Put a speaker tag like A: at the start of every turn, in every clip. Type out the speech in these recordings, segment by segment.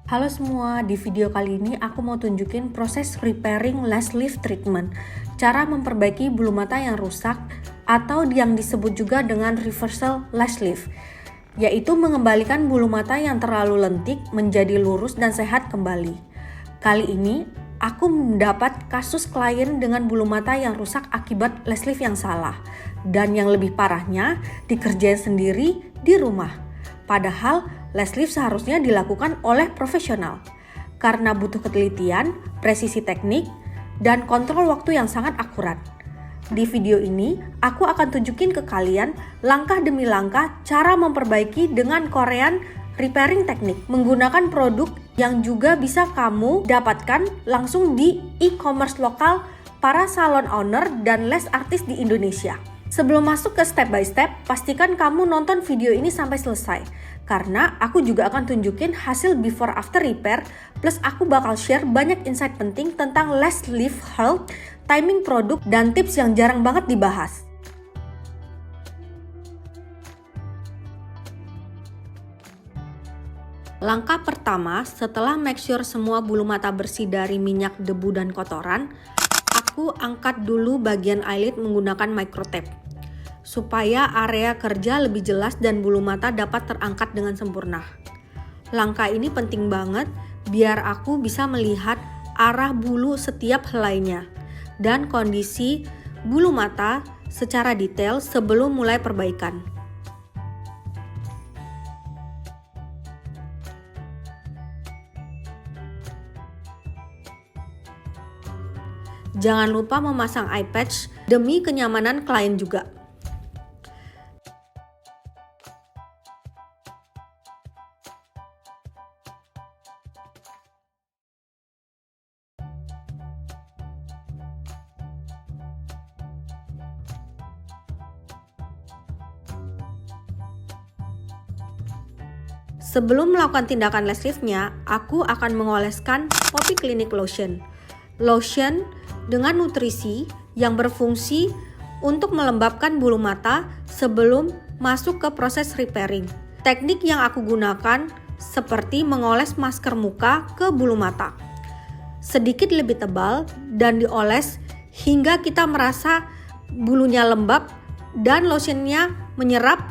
A: Halo semua, di video kali ini aku mau tunjukin proses repairing lash lift treatment. Cara memperbaiki bulu mata yang rusak atau yang disebut juga dengan reversal lash lift, yaitu mengembalikan bulu mata yang terlalu lentik menjadi lurus dan sehat kembali. Kali ini aku mendapat kasus klien dengan bulu mata yang rusak akibat lash lift yang salah, dan yang lebih parahnya dikerjain sendiri di rumah. Padahal lash lift seharusnya dilakukan oleh profesional karena butuh ketelitian, presisi teknik, dan kontrol waktu yang sangat akurat. Di video ini, aku akan tunjukin ke kalian langkah demi langkah cara memperbaiki dengan Korean repairing teknik menggunakan produk yang juga bisa kamu dapatkan langsung di e-commerce lokal para salon owner dan lash artist di Indonesia. Sebelum masuk ke step by step, pastikan kamu nonton video ini sampai selesai, karena aku juga akan tunjukin hasil before after repair, plus aku bakal share banyak insight penting tentang lash lift health, timing produk, dan tips yang jarang banget dibahas. Langkah pertama, setelah make sure semua bulu mata bersih dari minyak, debu, dan kotoran, aku angkat dulu bagian eyelid menggunakan microtape supaya area kerja lebih jelas dan bulu mata dapat terangkat dengan sempurna. Langkah ini penting banget biar aku bisa melihat arah bulu setiap helainya dan kondisi bulu mata secara detail sebelum mulai perbaikan. Jangan lupa memasang eye patch demi kenyamanan klien juga. Sebelum melakukan tindakan lash liftnya, aku akan mengoleskan Poppy Clinic Lotion. Lotion dengan nutrisi yang berfungsi untuk melembabkan bulu mata sebelum masuk ke proses repairing. Teknik yang aku gunakan seperti mengoles masker muka ke bulu mata. Sedikit lebih tebal dan dioles hingga kita merasa bulunya lembab dan lotionnya menyerap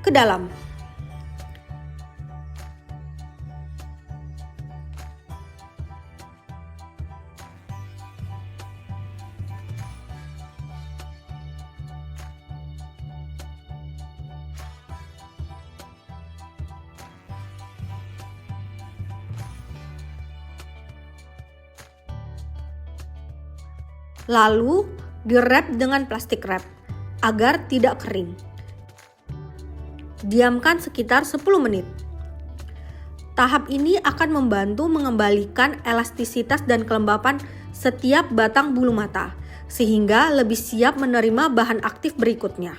A: ke dalam. Lalu di-wrap dengan plastik wrap agar tidak kering. Diamkan sekitar 10 menit. Tahap ini akan membantu mengembalikan elastisitas dan kelembapan setiap batang bulu mata, sehingga lebih siap menerima bahan aktif berikutnya.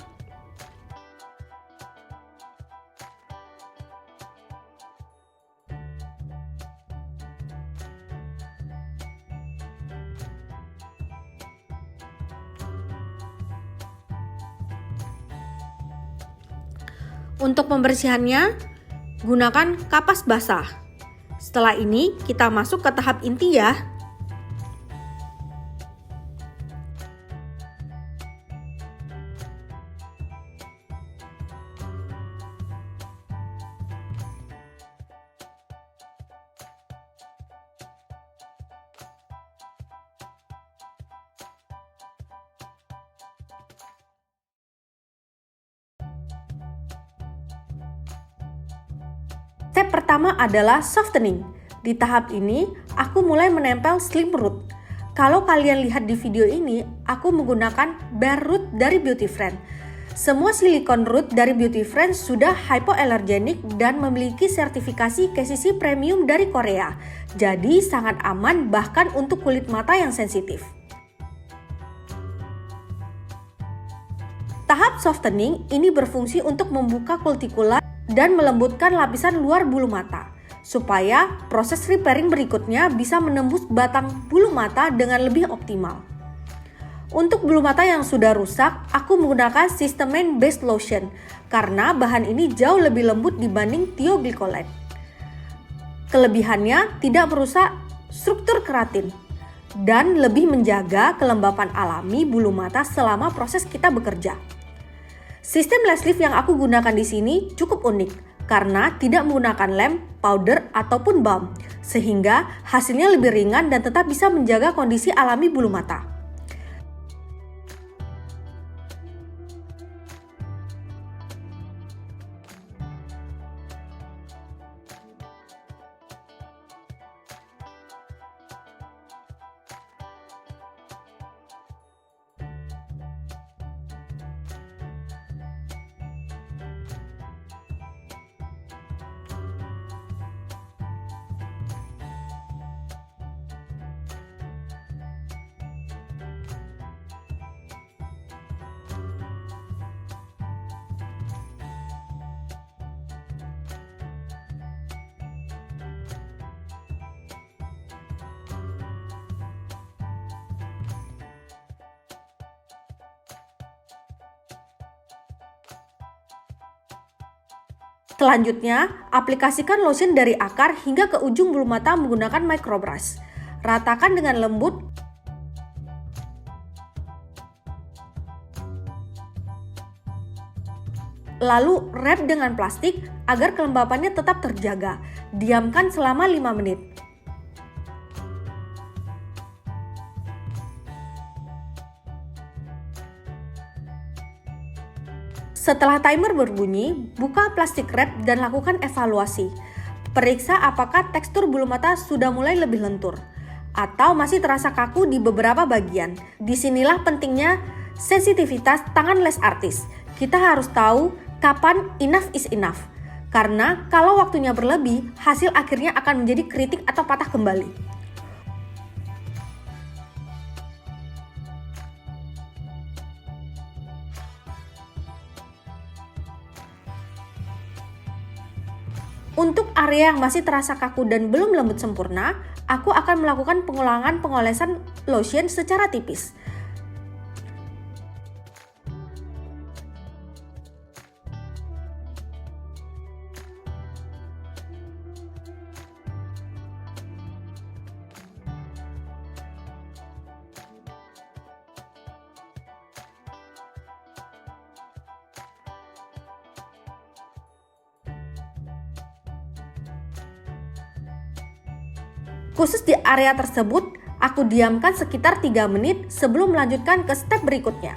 A: Untuk pembersihannya, gunakan kapas basah. Setelah ini, kita masuk ke tahap inti ya. Step pertama adalah softening. Di tahap ini, aku mulai menempel slim root. Kalau kalian lihat di video ini, aku menggunakan bare root dari Beauty Friend. Semua silikon root dari Beauty Friend sudah hypoallergenic dan memiliki sertifikasi KCC Premium dari Korea. Jadi sangat aman bahkan untuk kulit mata yang sensitif. Tahap softening ini berfungsi untuk membuka kutikula dan melembutkan lapisan luar bulu mata, supaya proses repairing berikutnya bisa menembus batang bulu mata dengan lebih optimal. Untuk bulu mata yang sudah rusak, aku menggunakan Systamine Based Lotion karena bahan ini jauh lebih lembut dibanding thioglycolate. Kelebihannya tidak merusak struktur keratin dan lebih menjaga kelembapan alami bulu mata selama proses kita bekerja. Sistem lash lift yang aku gunakan di sini cukup unik karena tidak menggunakan lem, powder, ataupun balm, sehingga hasilnya lebih ringan dan tetap bisa menjaga kondisi alami bulu mata. Selanjutnya, aplikasikan lotion dari akar hingga ke ujung bulu mata menggunakan microbrush. Ratakan dengan lembut. Lalu wrap dengan plastik agar kelembapannya tetap terjaga. Diamkan selama 5 menit. Setelah timer berbunyi, buka plastik wrap dan lakukan evaluasi. Periksa apakah tekstur bulu mata sudah mulai lebih lentur atau masih terasa kaku di beberapa bagian. Disinilah pentingnya sensitivitas tangan lash artist. Kita harus tahu kapan enough is enough. Karena kalau waktunya berlebih, hasil akhirnya akan menjadi keriting atau patah kembali. Untuk area yang masih terasa kaku dan belum lembut sempurna, aku akan melakukan pengulangan pengolesan lotion secara tipis. Khusus di area tersebut, aku diamkan sekitar 3 menit sebelum melanjutkan ke step berikutnya.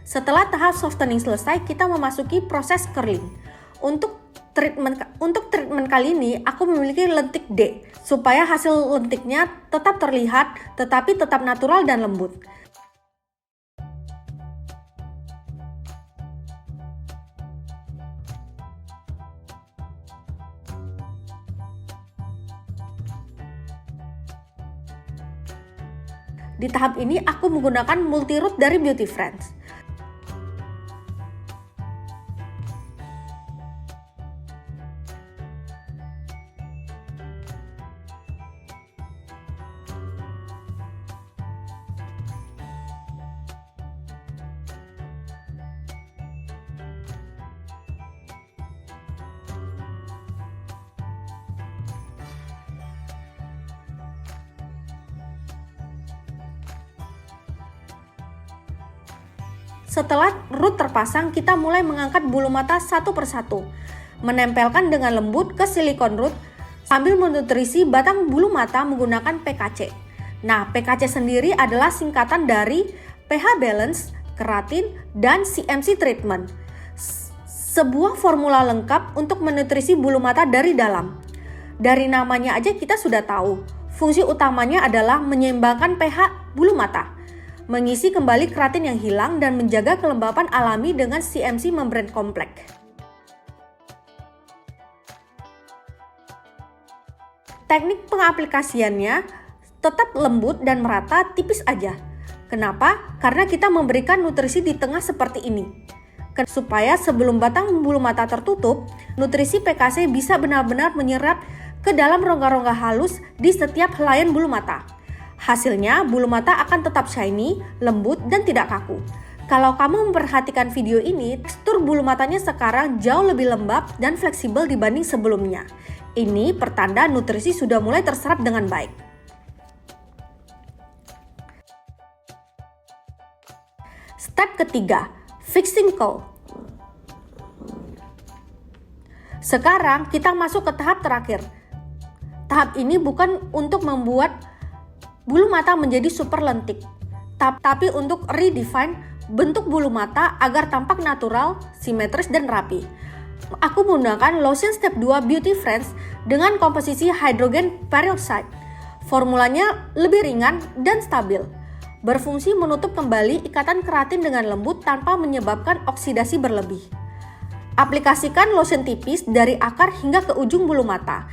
A: Setelah tahap softening selesai, kita memasuki proses curling. Untuk treatment kali ini, aku memiliki lentik D, supaya hasil lentiknya tetap terlihat, tetapi tetap natural dan lembut. Di tahap ini, aku menggunakan multi root dari Beauty Friends. Setelah root terpasang, kita mulai mengangkat bulu mata satu persatu, menempelkan dengan lembut ke silikon root sambil menutrisi batang bulu mata menggunakan PKC. Nah, PKC sendiri adalah singkatan dari pH balance, keratin, dan CMC treatment. Sebuah formula lengkap untuk menutrisi bulu mata dari dalam. Dari namanya aja kita sudah tahu, fungsi utamanya adalah menyeimbangkan pH bulu mata, mengisi kembali keratin yang hilang, dan menjaga kelembapan alami dengan CMC membran kompleks. Teknik pengaplikasiannya tetap lembut dan merata, tipis aja. Kenapa? Karena kita memberikan nutrisi di tengah seperti ini. Supaya sebelum batang bulu mata tertutup, nutrisi PKC bisa benar-benar menyerap ke dalam rongga-rongga halus di setiap helaian bulu mata. Hasilnya, bulu mata akan tetap shiny, lembut, dan tidak kaku. Kalau kamu memperhatikan video ini, tekstur bulu matanya sekarang jauh lebih lembab dan fleksibel dibanding sebelumnya. Ini pertanda nutrisi sudah mulai terserap dengan baik. Step ketiga, fixing curl. Sekarang kita masuk ke tahap terakhir. Tahap ini bukan untuk membuat bulu mata menjadi super lentik, tapi untuk redefine bentuk bulu mata agar tampak natural, simetris, dan rapi. Aku menggunakan lotion step 2 Beauty Friends dengan komposisi hydrogen peroxide. Formulanya lebih ringan dan stabil, berfungsi menutup kembali ikatan keratin dengan lembut tanpa menyebabkan oksidasi berlebih. Aplikasikan lotion tipis dari akar hingga ke ujung bulu mata.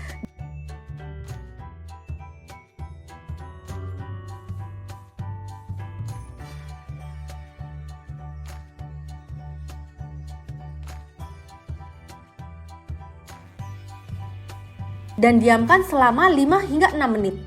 A: Dan diamkan selama 5 hingga 6 menit.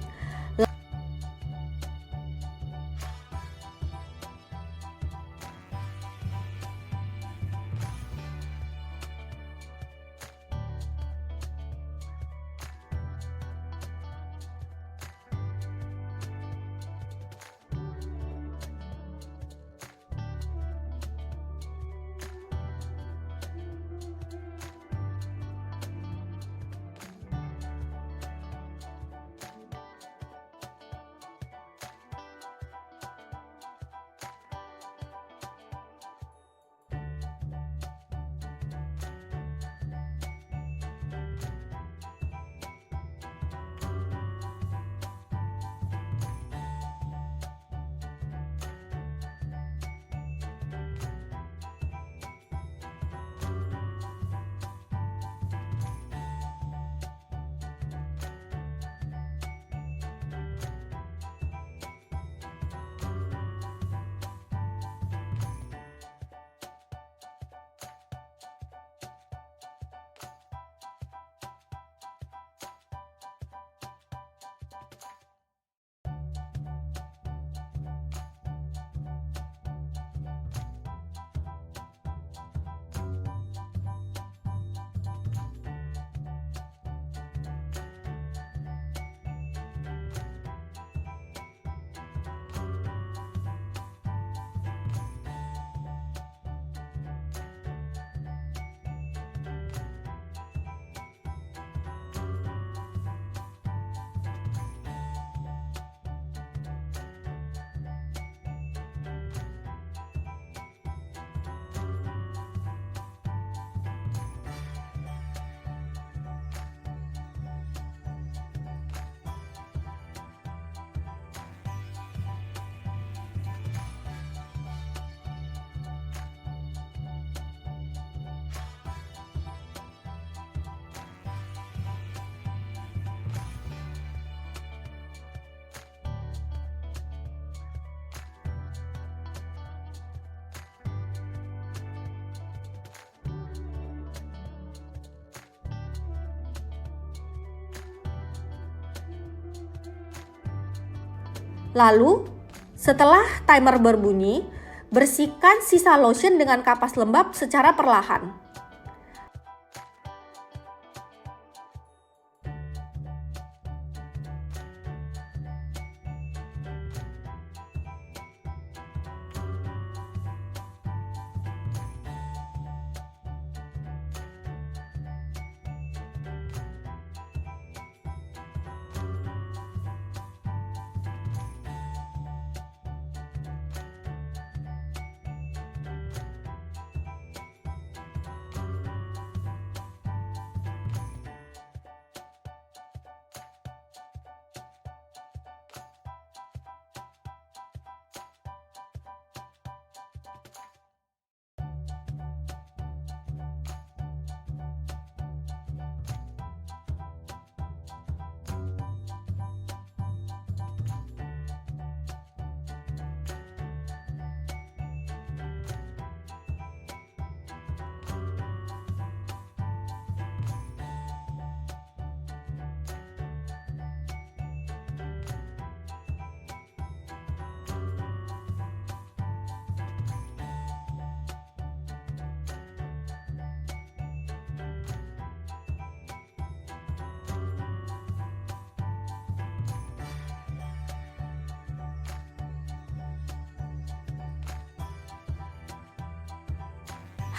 A: Lalu, setelah timer berbunyi, bersihkan sisa lotion dengan kapas lembab secara perlahan.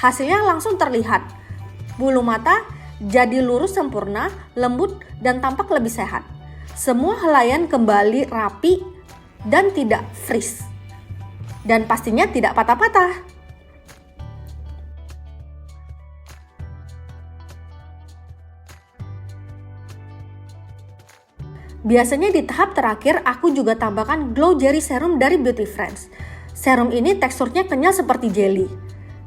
A: Hasilnya langsung terlihat. Bulu mata jadi lurus sempurna, lembut, dan tampak lebih sehat. Semua helaian kembali rapi dan tidak frizz. Dan pastinya tidak patah-patah. Biasanya di tahap terakhir aku juga tambahkan Glow Jelly Serum dari Beauty Friends. Serum ini teksturnya kenyal seperti jelly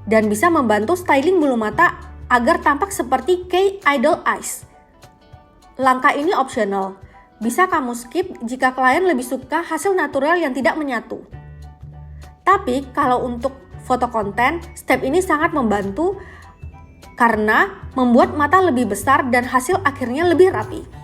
A: dan bisa membantu styling bulu mata agar tampak seperti K-Idol Eyes. Langkah ini opsional, bisa kamu skip jika klien lebih suka hasil natural yang tidak menyatu. Tapi kalau untuk foto konten, step ini sangat membantu karena membuat mata lebih besar dan hasil akhirnya lebih rapi.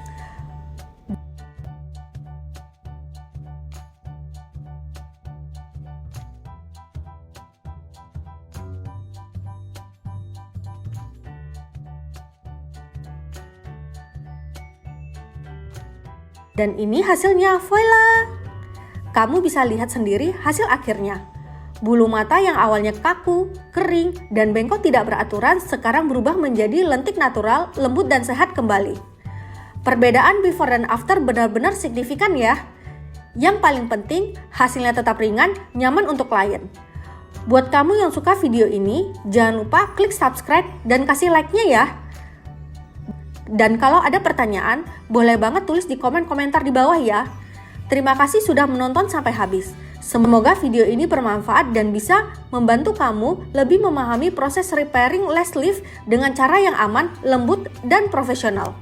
A: Dan ini hasilnya, voila! Kamu bisa lihat sendiri hasil akhirnya. Bulu mata yang awalnya kaku, kering, dan bengkok tidak beraturan sekarang berubah menjadi lentik natural, lembut, dan sehat kembali. Perbedaan before dan after benar-benar signifikan ya. Yang paling penting, hasilnya tetap ringan, nyaman untuk klien. Buat kamu yang suka video ini, jangan lupa klik subscribe dan kasih like-nya ya. Dan kalau ada pertanyaan, boleh banget tulis di komentar di bawah ya. Terima kasih sudah menonton sampai habis. Semoga video ini bermanfaat dan bisa membantu kamu lebih memahami proses repairing lash lift dengan cara yang aman, lembut, dan profesional.